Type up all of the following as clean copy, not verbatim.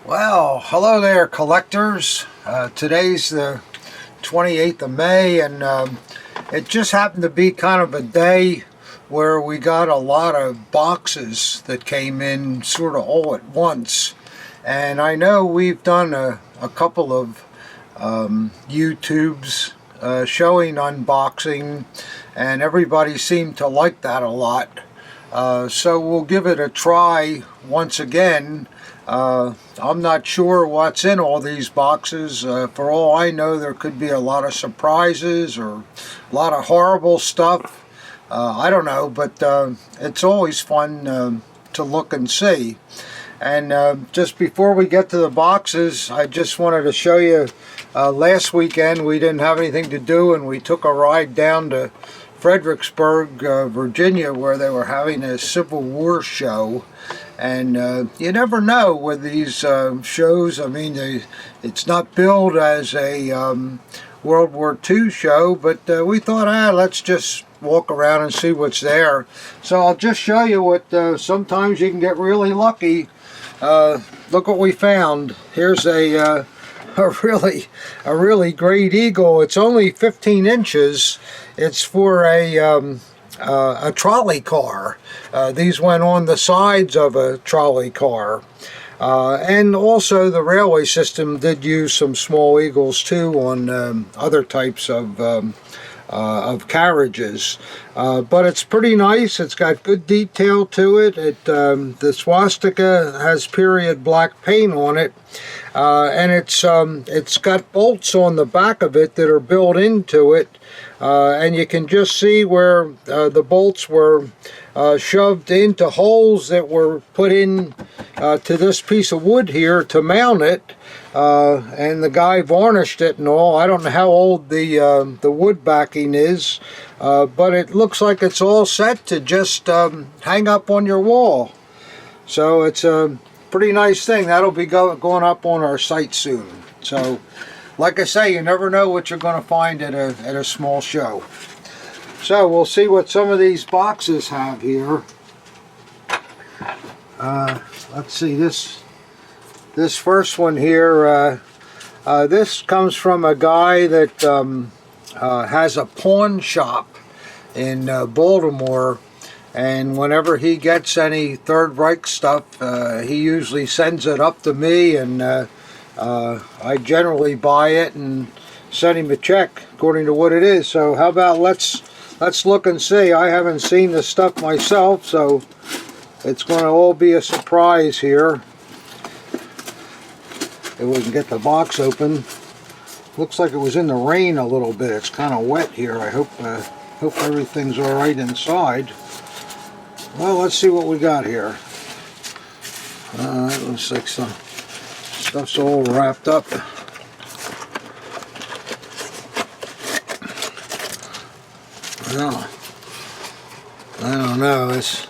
Well, hello there, collectors. Today's the 28th of May, and it just happened to be kind of a day where we got a lot of boxes that came in sort of all at once. And I know we've done a couple of YouTubes showing unboxing, and everybody seemed to like that a lot. So we'll give it a try once again. I'm not sure what's in all these boxes. For all I know, there could be a lot of surprises or a lot of horrible stuff. I don't know, but it's always fun to look and see. And just before we get to the boxes, I just wanted to show you, last weekend we didn't have anything to do, and we took a ride down to Fredericksburg, Virginia, where they were having a Civil War show. And you never know with these shows. I mean, it's not billed as a World War II show, but we thought, let's just walk around and see what's there. So I'll just show you what sometimes you can get really lucky. Look what we found. Here's a really great eagle. It's only 15 inches. It's for a trolley car. These went on the sides of a trolley car. And also the railway system did use some small eagles too on other types of carriages. But it's pretty nice. It's got good detail to it. The swastika has period black paint on it. And it's got bolts on the back of it that are built into it. And you can just see where the bolts were shoved into holes that were put in to this piece of wood here to mount it. And the guy varnished it and all. I don't know how old the wood backing is, but it looks like it's all set to just hang up on your wall. So it's a pretty nice thing. That'll be going up on our site soon. So, like I say, you never know what you're going to find at a small show. So we'll see what some of these boxes have here. Let's see, this first one here, this comes from a guy that has a pawn shop in Baltimore, and whenever he gets any Third Reich stuff, he usually sends it up to me, and I generally buy it and send him a check according to what it is. So how about let's look and see. I haven't seen the stuff myself, so it's going to all be a surprise here. If we can get the box open. Looks like it was in the rain a little bit. It's kind of wet here. I hope everything's all right inside. Well, let's see what we got here. It looks like some stuff's all wrapped up. Well, I don't know. It's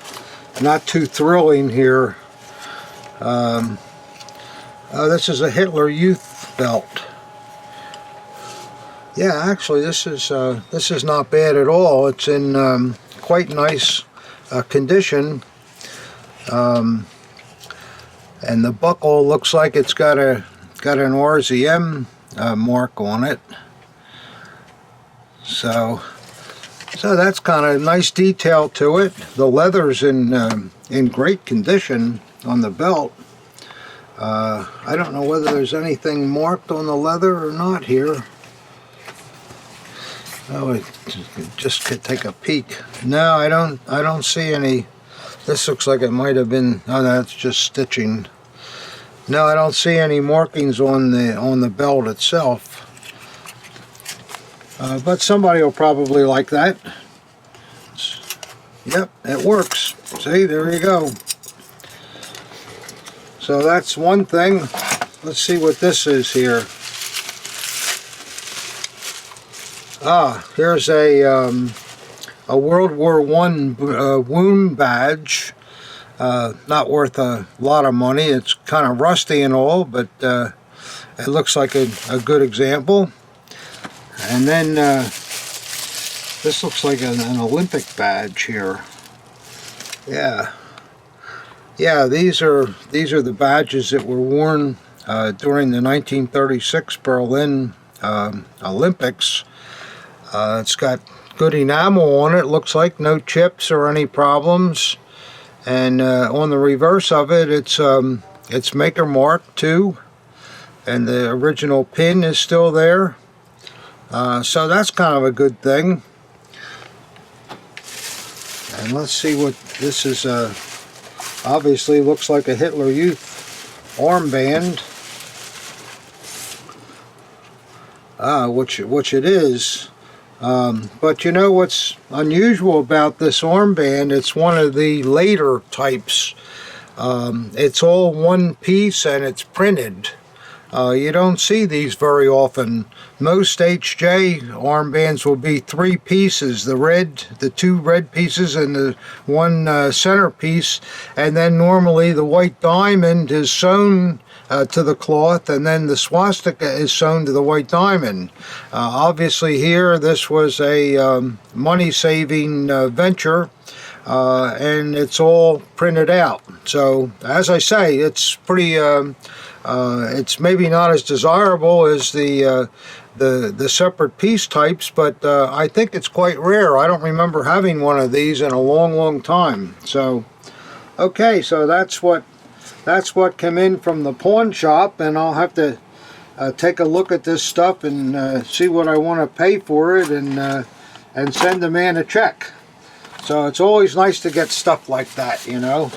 not too thrilling here. This is a Hitler Youth belt. Yeah, actually, this is not bad at all. It's in quite nice condition. And the buckle looks like it's got an RZM mark on it. So that's kind of nice detail to it. The leather's in great condition on the belt. I don't know whether there's anything marked on the leather or not here. Oh, we just could take a peek. No, I don't see any. This looks like it might have been. Oh, that's just stitching. No, I don't see any markings on the belt itself. But somebody will probably like that. Yep, it works. See, there you go. So that's one thing. Let's see what this is here. Here's a World War I wound badge. Not worth a lot of money. It's kind of rusty and all, but it looks like a good example. And then this looks like an Olympic badge here. Yeah, these are the badges that were worn during the 1936 Berlin Olympics. It's got good enamel on it, looks like no chips or any problems. And on the reverse of it, it's maker mark too, and the original pin is still there. So that's kind of a good thing. And let's see what this is. Obviously looks like a Hitler Youth armband, which it is. But you know what's unusual about this armband? It's one of the later types. It's all one piece and it's printed. You don't see these very often. Most HJ armbands will be 3 pieces, the 2 red pieces and the 1 center piece, and then normally the white diamond is sewn to the cloth, and then the swastika is sewn to the white diamond. Obviously here this was a money-saving venture, and it's all printed out. So as I say, it's pretty it's maybe not as desirable as the separate piece types, but I think it's quite rare. I don't remember having one of these in a long time. So okay, so that's what came in from the pawn shop, and I'll have to take a look at this stuff and see what I want to pay for it, and send the man a check. So it's always nice to get stuff like that, you know.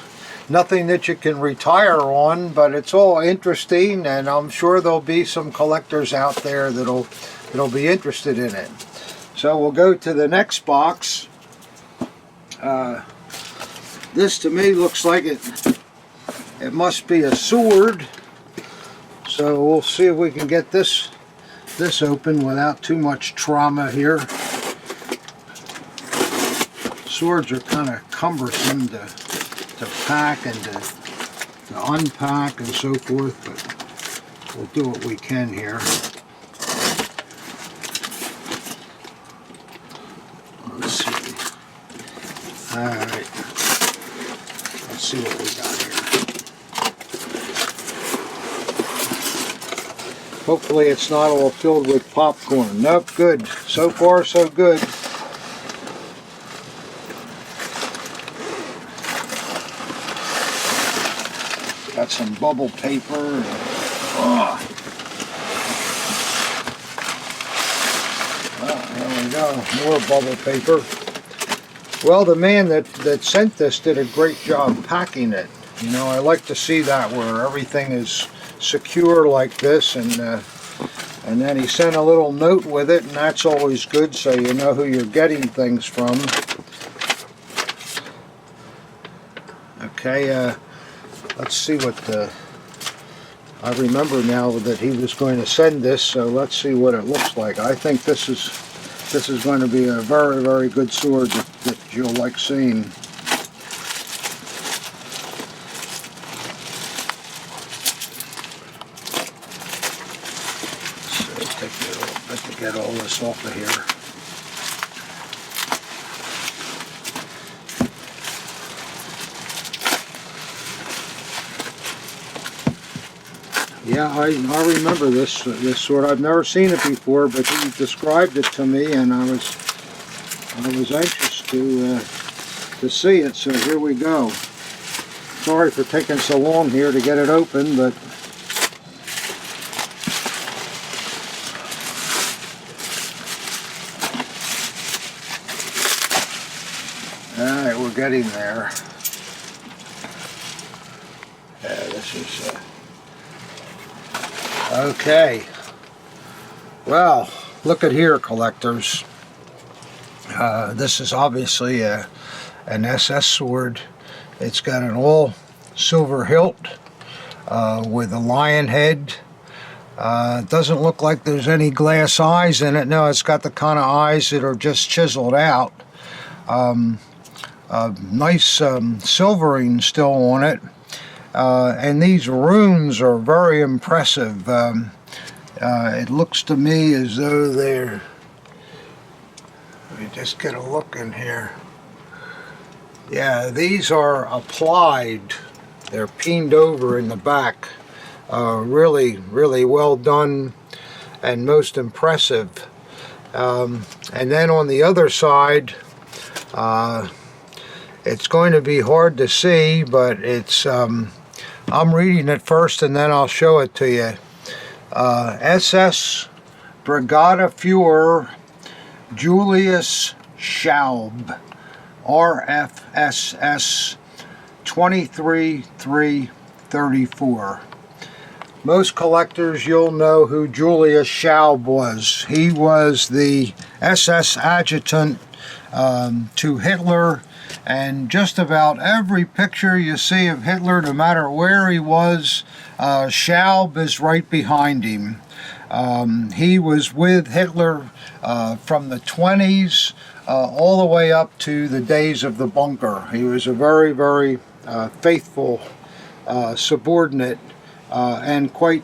Nothing that you can retire on, but it's all interesting, and I'm sure there'll be some collectors out there that'll be interested in it. So we'll go to the next box. This to me looks like it must be a sword. So we'll see if we can get this open without too much trauma here. Swords are kind of cumbersome to pack and to unpack and so forth, but we'll do what we can here. Let's see. Alright. Let's see what we got here. Hopefully it's not all filled with popcorn. Nope, good. So far so good. Got some bubble paper. Well, there we go. More bubble paper. Well, the man that sent this did a great job packing it. You know, I like to see that, where everything is secure like this, and then he sent a little note with it, and that's always good, so you know who you're getting things from. Okay, let's see what I remember now that he was going to send this, so let's see what it looks like. I think this is going to be a very good sword that you'll like seeing. So it'll take me a little bit to get all this off of here. Yeah, I remember this sword. I've never seen it before, but he described it to me, and I was anxious to see it. So here we go. Sorry for taking so long here to get it open, but all right, we're getting there. Yeah, this is. Okay, well, look at here, collectors. This is obviously an SS sword. It's got an all silver hilt with a lion head. It doesn't look like there's any glass eyes in it. No, it's got the kind of eyes that are just chiseled out. Nice silvering still on it. And these runes are very impressive. It looks to me as though they're... Let me just get a look in here. Yeah, these are applied. They're peened over in the back. Really well done and most impressive. And then on the other side, it's going to be hard to see, but it's I'm reading it first and then I'll show it to you. SS Brigade Führer Julius Schaub, RFSS 23334. Most collectors, you'll know who Julius Schaub was. He was the SS adjutant to Hitler, and just about every picture you see of Hitler, no matter where he was, Schaub is right behind him. He was with Hitler from the 20s all the way up to the days of the bunker. He was a very faithful subordinate and quite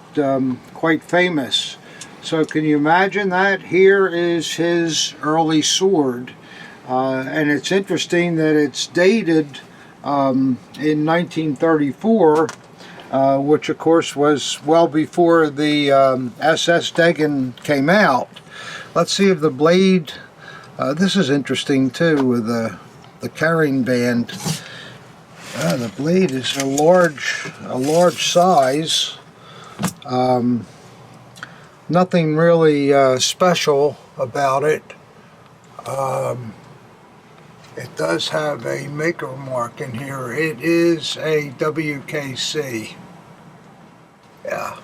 famous. So can you imagine that? Here is his early sword. And it's interesting that it's dated in 1934, which of course was well before the SS Degen came out. Let's see if the blade, this is interesting too with the carrying band. The blade is a large size. Nothing really special about it. It does have a maker mark in here. It is a WKC. Yeah,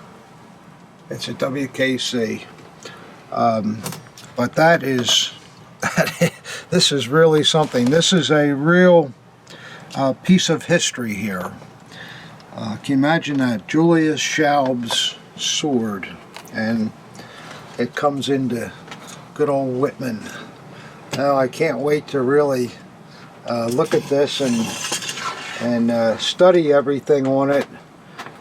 it's a WKC. But this is really something. This is a real piece of history here. Can you imagine that? Julius Schaub's sword. And it comes into good old Wittmann. Now I can't wait to really look at this and study everything on it.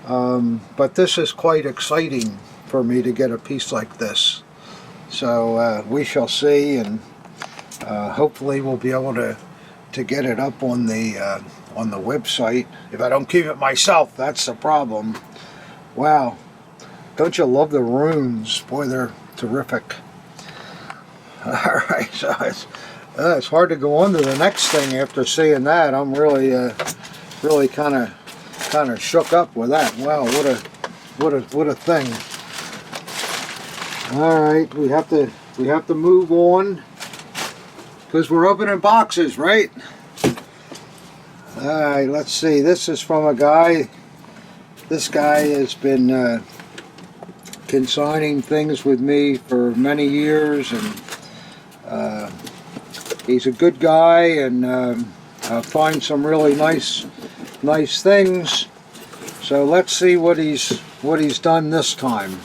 But this is quite exciting for me to get a piece like this. So we shall see, and hopefully we'll be able to get it up on the website. If I don't keep it myself, that's the problem. Wow, don't you love the runes? Boy, they're terrific. All right, so it's hard to go on to the next thing after seeing that. I'm really kind of shook up with that. Wow, what a thing. All right, we have to move on because we're opening boxes, right? All right, let's see. This is from a guy. This guy has been consigning things with me for many years, and he's a good guy, and finds some really nice things. So let's see what he's done this time.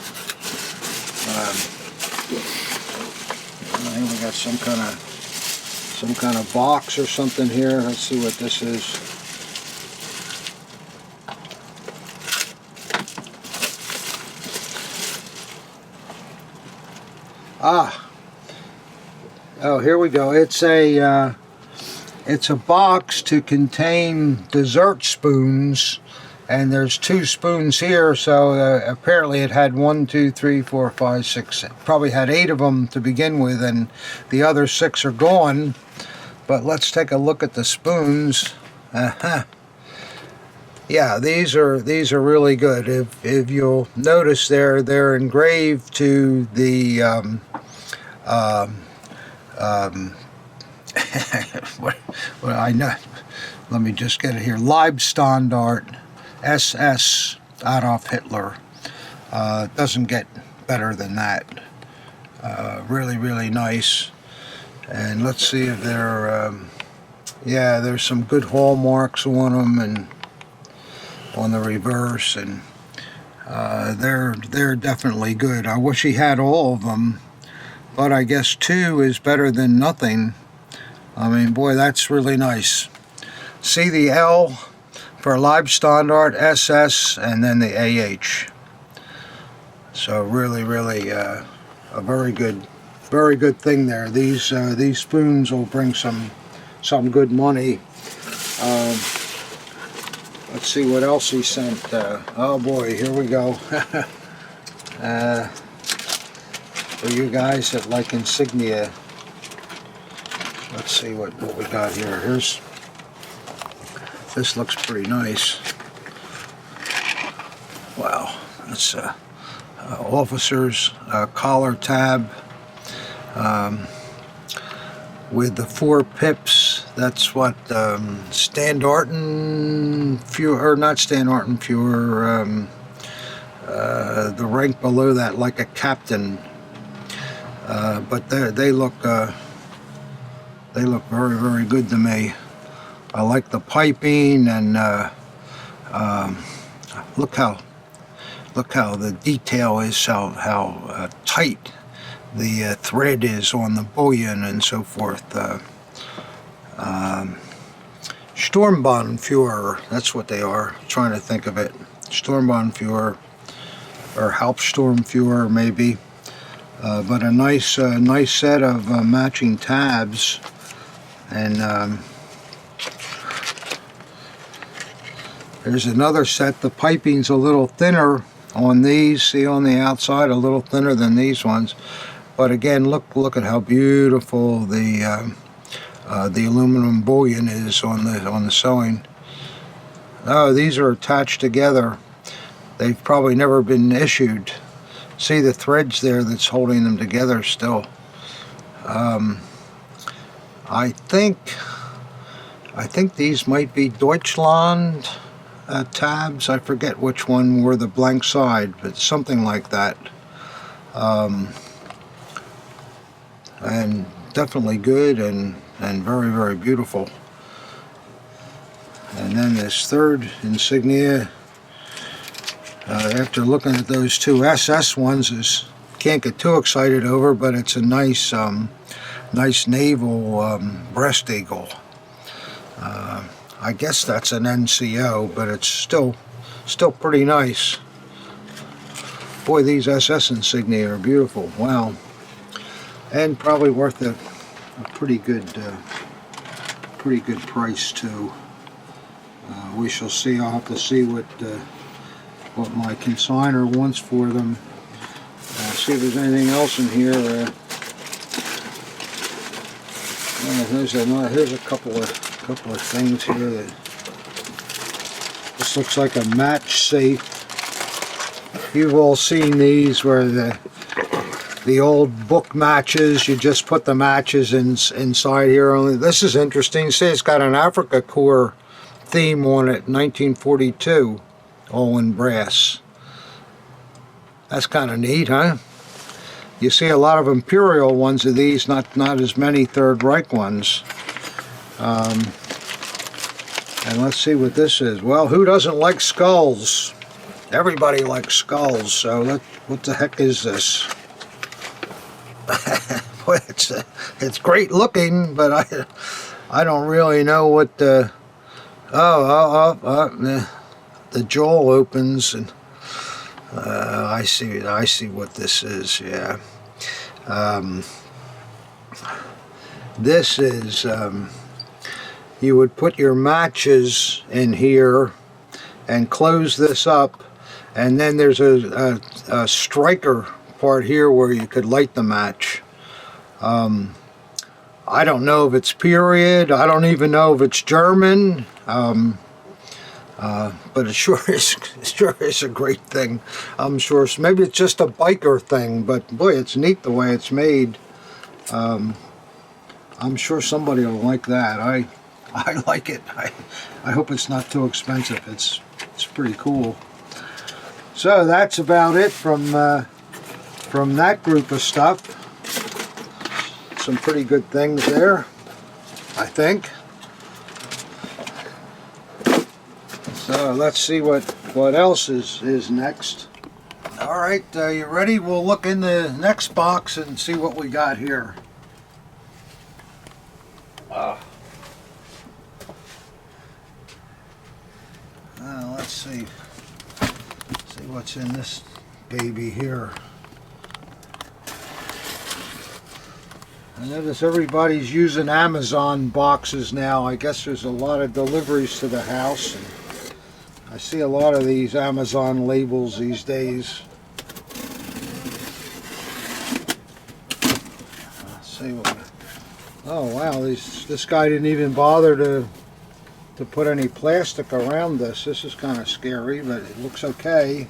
We got some kind of box or something here. Let's see what this is. Oh, here we go. It's a box to contain dessert spoons, and there's 2 spoons here. So apparently it had 1, 2, 3, 4, 5, 6. Probably had 8 of them to begin with, and the other 6 are gone. But let's take a look at the spoons. Yeah, these are really good. If you'll notice, they're engraved to the what I know. Let me just get it here. Leibstandard SS Adolf Hitler. Doesn't get better than that. Really nice. And let's see if they're yeah, there's some good hallmarks on them and on the reverse, and they're definitely good. I wish he had all of them, but I guess 2 is better than nothing. I mean, boy, that's really nice. See the L for Leibstandard SS, and then the AH. So really a very good thing there. These spoons will bring some good money. Let's see what else he sent. Oh boy, here we go. For you guys that like insignia, let's see what we got here. This looks pretty nice. Wow, that's officer's collar tab with the 4 pips. That's what Standarten Fuhrer, or not Standarten Fuhrer, the rank below that, like a captain. But they look very, very good to me. I like the piping, and look how the detail is, how tight the thread is on the bullion and so forth. Sturmbannführer, that's what they are. I'm trying to think of it. Sturmbannführer, or Hauptsturmführer maybe. But a nice set of matching tabs, and there's another set. The piping's a little thinner on these. See, on the outside, a little thinner than these ones. But again, look at how beautiful the aluminum bullion is on the sewing. Oh, these are attached together. They've probably never been issued. See the threads there that's holding them together still. I think these might be Deutschland tabs. I forget which one were the blank side, but something like that. And definitely good and very, very beautiful. And then this third insignia, after looking at those 2 SS ones, can't get too excited over, but it's a nice naval breast eagle. I guess that's an NCO, but it's still pretty nice. Boy, these SS insignia are beautiful. Wow, and probably worth a pretty good price too. We shall see. I'll have to see what my consignor wants for them. See if there's anything else in here. Here's a couple of things here. This looks like a match safe. You've all seen these, where the old book matches, you just put the matches inside here. Only this is interesting. See, it's got an Africa Corps theme on it, 1942, all in brass. That's kind of neat, huh? You see a lot of Imperial ones of these, not as many Third Reich ones. And let's see what this is. Well, who doesn't like skulls? Everybody likes skulls. So what the heck is this? Boy, it's great looking, but I don't really know what the the jaw opens, and I see what this is. Yeah, this is you would put your matches in here and close this up, and then there's a striker part here where you could light the match. I don't know if it's period. I don't even know if it's German. But it sure is a great thing. I'm sure maybe it's just a biker thing, but boy, it's neat the way it's made. I'm sure somebody will like that. I like it. I hope it's not too expensive. It's pretty cool. So that's about it from that group of stuff. Some pretty good things there, I think. So let's see what else is next. All right, you ready? We'll look in the next box and see what we got here. Let's see what's in this baby here. I notice everybody's using Amazon boxes now. I guess there's a lot of deliveries to the house. And I see a lot of these Amazon labels these days. Let's see what. Oh wow, this guy didn't even bother to put any plastic around this. This is kind of scary, but it looks okay.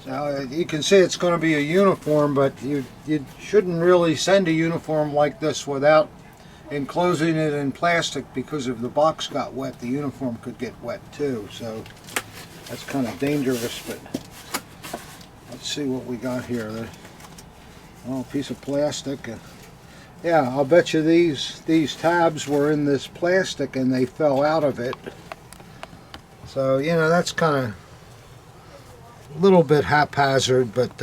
So you can see it's going to be a uniform, but you shouldn't really send a uniform like this without enclosing it in plastic, because if the box got wet, the uniform could get wet too. So that's kind of dangerous. But let's see what we got here. Oh, a piece of plastic. Yeah, I'll bet you these tabs were in this plastic and they fell out of it. So, you know, that's kind of a little bit haphazard, but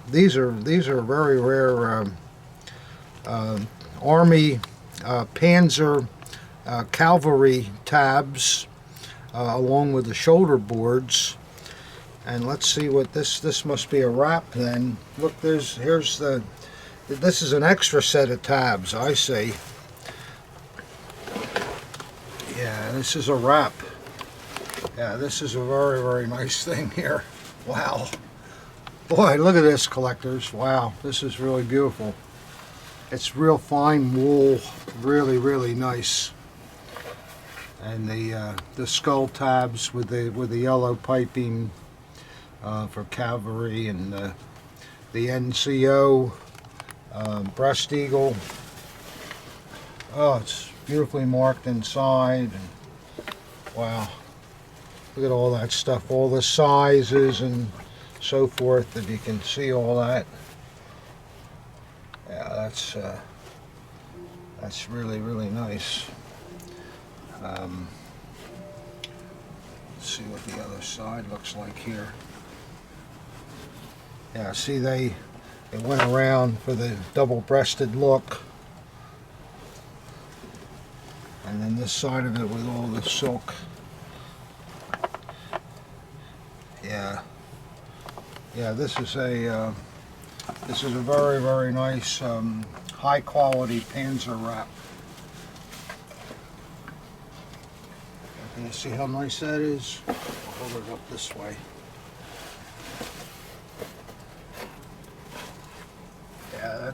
these are very rare Army Panzer cavalry tabs, along with the shoulder boards. And let's see what this must be a wrap then. Look, this is an extra set of tabs, I see. Yeah, this is a wrap. Yeah, this is a very, very nice thing here. Wow. Boy, look at this, collectors. Wow, this is really beautiful. It's real fine wool, really, really nice. And the skull tabs with the yellow piping for cavalry, and the NCO breast eagle. Oh, it's beautifully marked inside. And wow, look at all that stuff, all the sizes and so forth, if you can see all that. Yeah, that's really, really nice. Let's see what the other side looks like here. Yeah, see, they went around for the double-breasted look. And then this side of it with all the silk. Yeah. Yeah, this is a very, very nice, high-quality Panzer wrap. Can you see how nice that is? I'll hold it up this way. Yeah,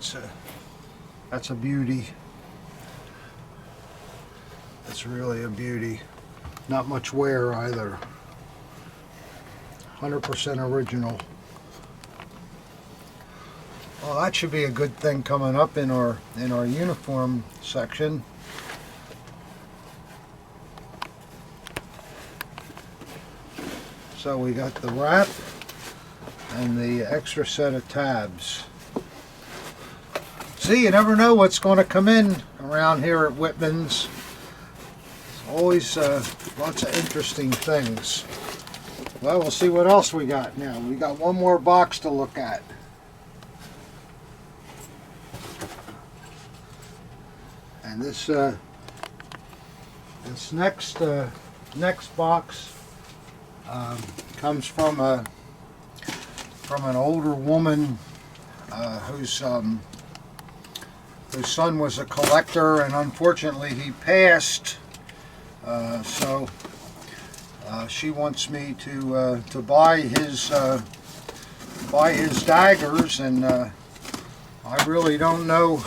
that's a beauty. It's really a beauty. Not much wear either. 100% original. Well, that should be a good thing coming up in our uniform section. So we got the wrap and the extra set of tabs. See, you never know what's going to come in around here at Wittmann's. There's always lots of interesting things. Well, we'll see what else we got now. We got one more box to look at. And this next box comes from an older woman whose son was a collector, and unfortunately he passed. So she wants me to buy his daggers, and I really don't know.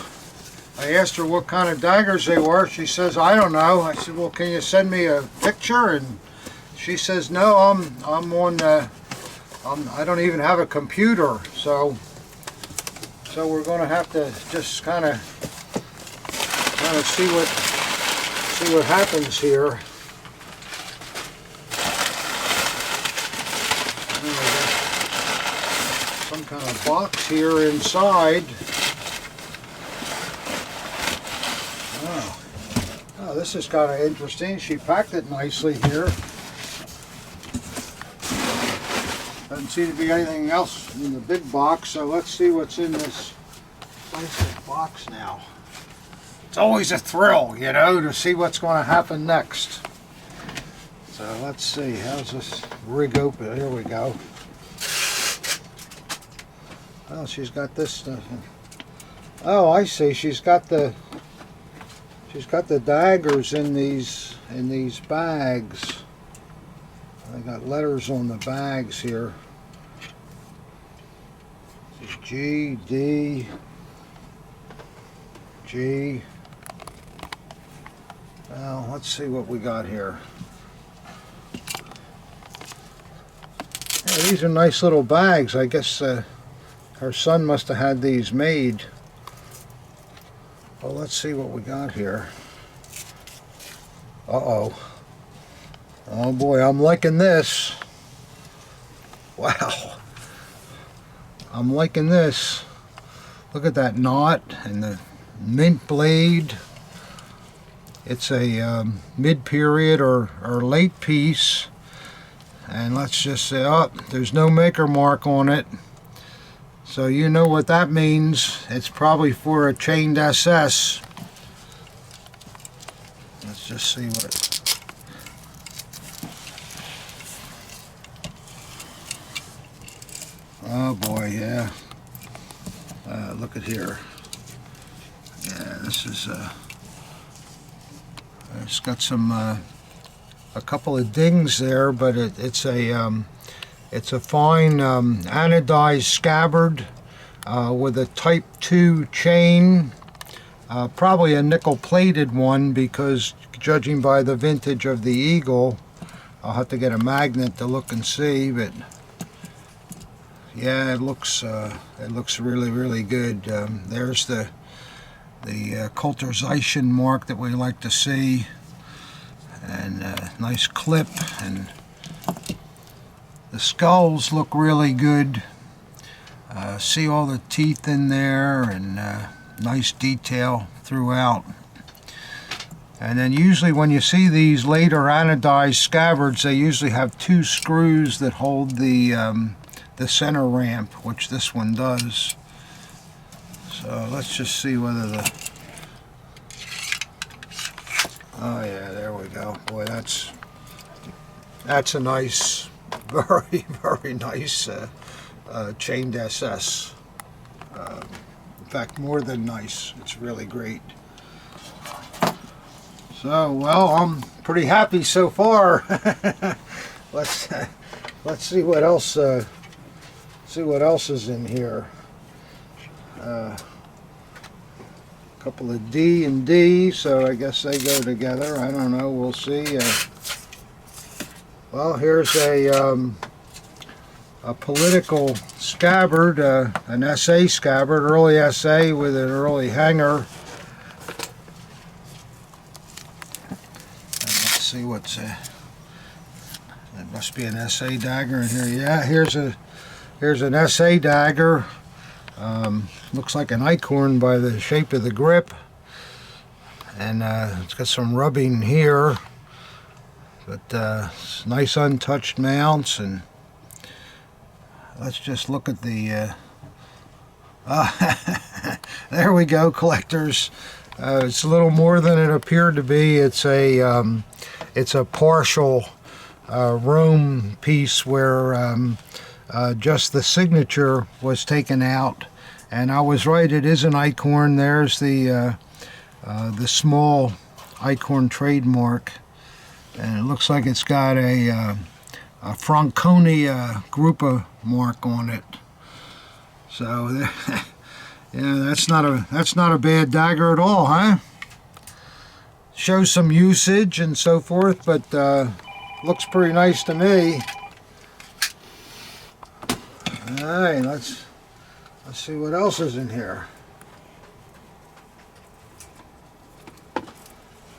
I asked her what kind of daggers they were. She says, I don't know. I said, well, can you send me a picture? And she says, no, I'm on. I don't even have a computer, so we're going to have to just kind of see what happens here. Some kind of box here inside. Oh, this is kind of interesting. She packed it nicely here. Doesn't seem to be anything else in the big box, so let's see what's in this plastic box now. It's always a thrill, you know, to see what's going to happen next. So let's see, how's this rig open? Here we go. Oh, she's got this stuff. Oh, I see. She's got the daggers in these bags. I got letters on the bags here. G, D, G. Well, let's see what we got here. Yeah, these are nice little bags. I guess her son must have had these made. Well, let's see what we got here. Uh-oh. Oh boy, I'm liking this. Wow. I'm liking this. Look at that knot and the mint blade. It's a mid-period or late piece. And let's just say, oh, there's no maker mark on it. So you know what that means. It's probably for a chained SS. Let's just see what it... Oh boy, yeah. Look at here. Yeah, this is it's got some a couple of dings there, but it's a fine anodized scabbard with a Type 2 chain, probably a nickel-plated one, because judging by the vintage of the Eagle, I'll have to get a magnet to look and see, but yeah, it looks really, really good. There's the culturization mark that we like to see, and nice clip, and the skulls look really good. See all the teeth in there, and nice detail throughout. And then usually when you see these later anodized scabbards, they usually have two screws that hold the center ramp, which this one does. So let's just see whether the... Oh yeah, there we go. Boy, that's a nice, very, very nice chained SS. In fact, more than nice. It's really great. So, well, I'm pretty happy so far. Let's see what else. See what else is in here. A couple of D and D, so I guess they go together. I don't know. We'll see. Well, here's a political scabbard, an SA scabbard, early SA with an early hanger. And let's see what's. It must be an SA dagger in here. Yeah, here's an SA dagger. Looks like an acorn by the shape of the grip, and it's got some rubbing here, but nice untouched mounts. And let's just look at the there we go, collectors. It's a little more than it appeared to be. It's a partial Rome piece where just the signature was taken out, and I was right, it is an acorn. There's the small acorn trademark, and it looks like it's got a Franconia Gruppa mark on it. So yeah, that's not a bad dagger at all, huh? Shows some usage and so forth, but looks pretty nice to me. Alright, let's see what else is in here.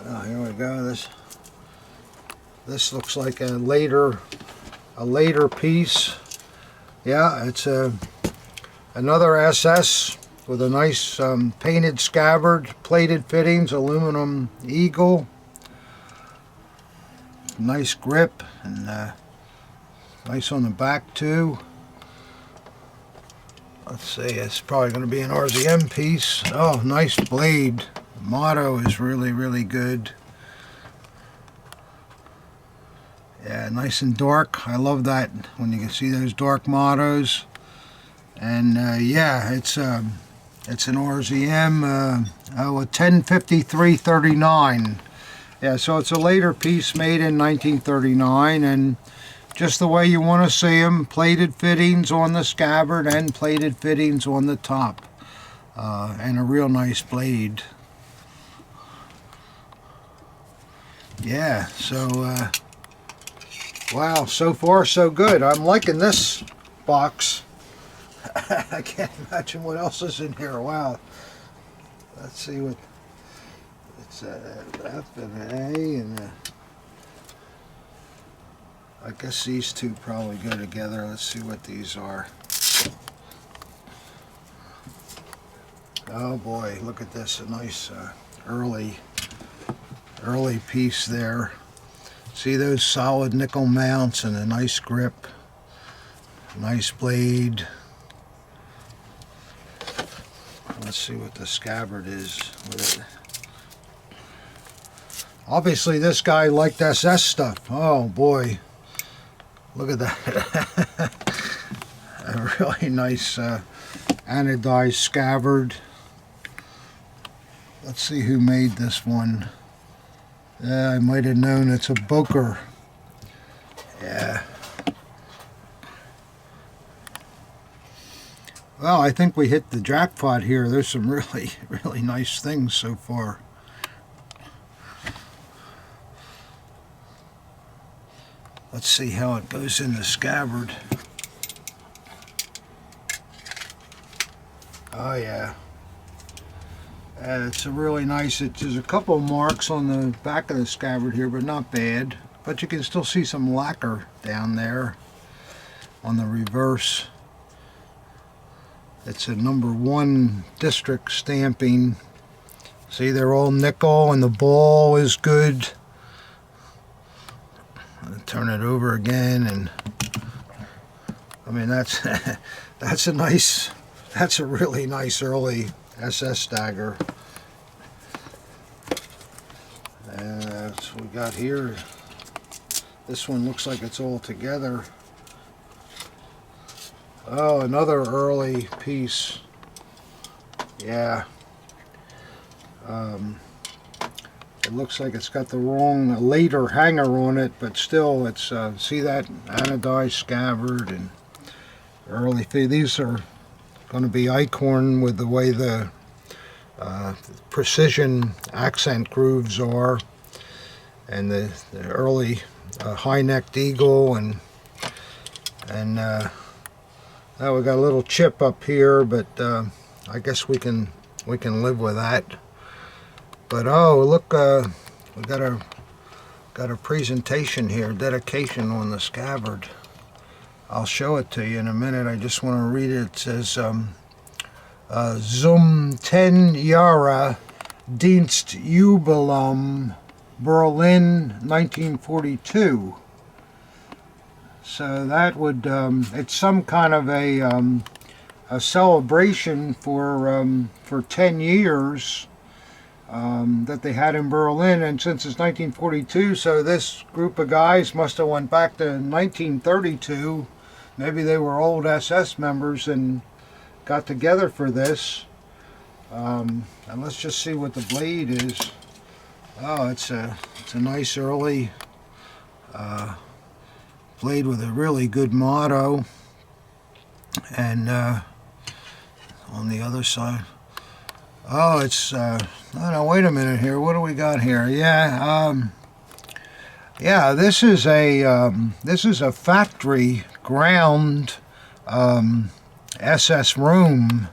Oh, here we go. This looks like a later piece. Yeah, it's another SS with a nice painted scabbard, plated fittings, aluminum eagle. Nice grip, and nice on the back too. Let's see, it's probably going to be an RZM piece. Oh, nice blade. The motto is really, really good. Yeah, nice and dark. I love that when you can see those dark mottos. And yeah, it's an RZM, a 105339. Yeah, so it's a later piece made in 1939, and just the way you want to see them. Plated fittings on the scabbard and plated fittings on the top. And a real nice blade. Yeah, so wow, so far so good. I'm liking this box. I can't imagine what else is in here. Wow. Let's see what it's F and an A and I guess these two probably go together. Let's see what these are. Oh boy, look at this, a nice early piece there. See those solid nickel mounts and a nice grip, nice blade. Let's see what the scabbard is with it. Obviously this guy liked SS stuff. Oh boy, look at that. A really nice anodized scabbard. Let's see who made this one. I might have known it's a Boker. Yeah. Well, I think we hit the jackpot here. There's some really nice things so far. Let's see how it goes in the scabbard. Oh yeah. It's a really nice, there's a couple of marks on the back of the scabbard here, but not bad. But you can still see some lacquer down there on the reverse. It's a #1 district stamping. See, they're all nickel and the ball is good. I'll turn it over again, and I mean that's that's a really nice early SS dagger. And that's what we got here. This one looks like it's all together. Oh, another early piece. Yeah. It looks like it's got the wrong later hanger on it, but still it's, see that anodized scabbard and early. These are going to be Eichhorn with the way the precision accent grooves are, and the early high-necked eagle, and now we got a little chip up here, but I guess we can live with that. But oh, look, we got a presentation here, dedication on the scabbard. I'll show it to you in a minute. I just want to read it. It says, Zum 10 Jahre Dienstjubiläum, Berlin, 1942. So that would, it's some kind of a celebration for 10 years that they had in Berlin, and since it's 1942, so this group of guys must have went back to 1932. Maybe they were old SS members and got together for this. And let's just see what the blade is. Oh, it's a nice early blade with a really good motto. And on the other side, oh, it's oh no, wait a minute here. What do we got here? Yeah, yeah. This is a factory ground SS room.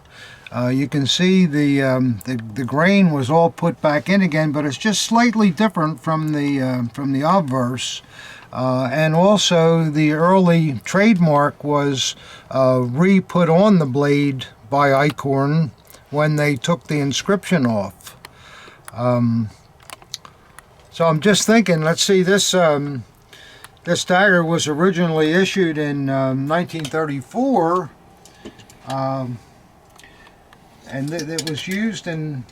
You can see the grain was all put back in again, but it's just slightly different from the obverse. And also the early trademark was re-put on the blade by Eichhorn when they took the inscription off. So I'm just thinking, let's see, this dagger was originally issued in 1934, and it was used in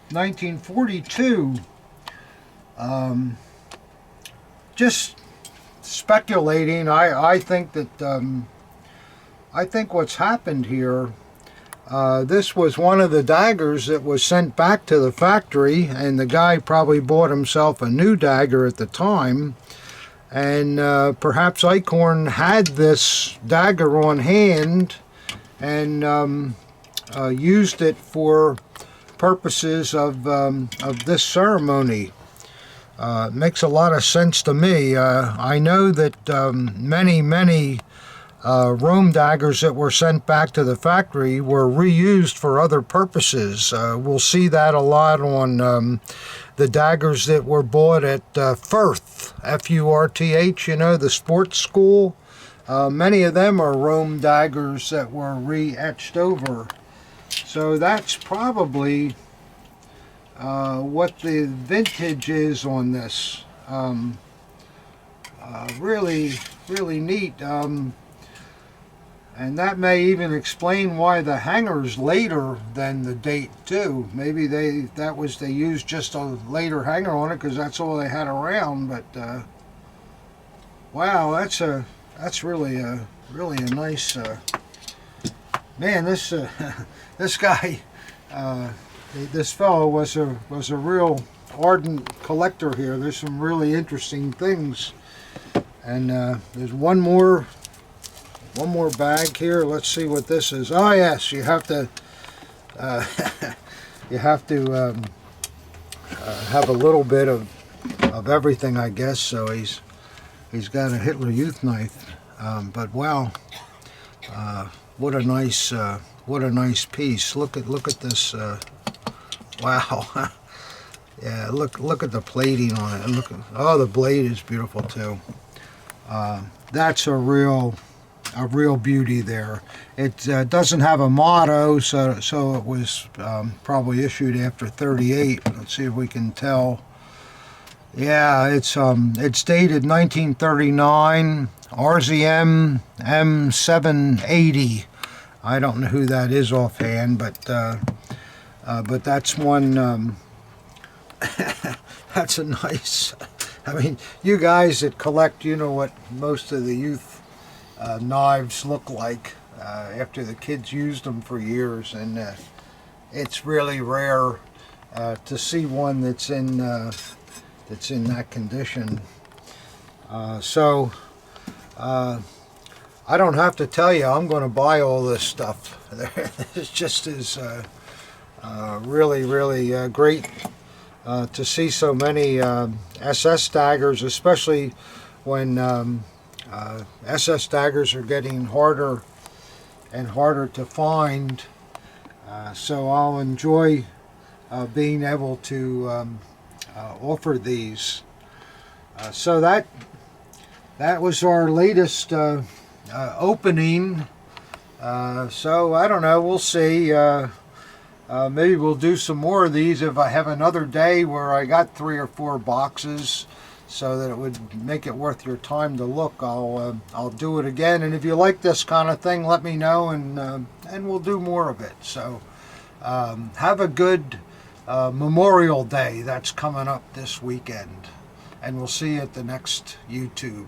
1942. Just speculating, I think that I think what's happened here, this was one of the daggers that was sent back to the factory, and the guy probably bought himself a new dagger at the time, and perhaps Eichhorn had this dagger on hand and used it for purposes of this ceremony. It makes a lot of sense to me. I know that many Rome daggers that were sent back to the factory were reused for other purposes. We'll see that a lot on the daggers that were bought at Firth, F-U-R-T-H, you know, the sports school. Many of them are Rome daggers that were re-etched over. So that's probably what the vintage is on this. Really neat. And that may even explain why the hanger's later than the date too. Maybe they used just a later hanger on it because that's all they had around. But wow, that's really a nice man. This this guy, this fellow was a real ardent collector here. There's some really interesting things, and there's one more bag here. Let's see what this is. Oh yes, you have to have a little bit of everything, I guess. So he's got a Hitler Youth knife, but wow, what a nice piece. Look at this. Wow. Yeah, look at the plating on it. Oh, the blade is beautiful too. That's a real beauty there. It doesn't have a motto, so it was probably issued after 38. Let's see if we can tell. Yeah, it's dated 1939, RZM M780. I don't know who that is offhand, but that's one. That's a nice. I mean, you guys that collect, you know what most of the youth knives look like after the kids used them for years, and it's really rare to see one that's in that condition. So I don't have to tell you, I'm going to buy all this stuff. It just is really great to see so many SS daggers, especially when SS daggers are getting harder and harder to find. So I'll enjoy being able to offer these. So that was our latest opening. So I don't know, we'll see. Maybe we'll do some more of these if I have another day where I got 3 or 4 boxes, so that it would make it worth your time to look. I'll do it again, and if you like this kind of thing, let me know, and we'll do more of it. So have a good Memorial Day that's coming up this weekend, and we'll see you at the next YouTube.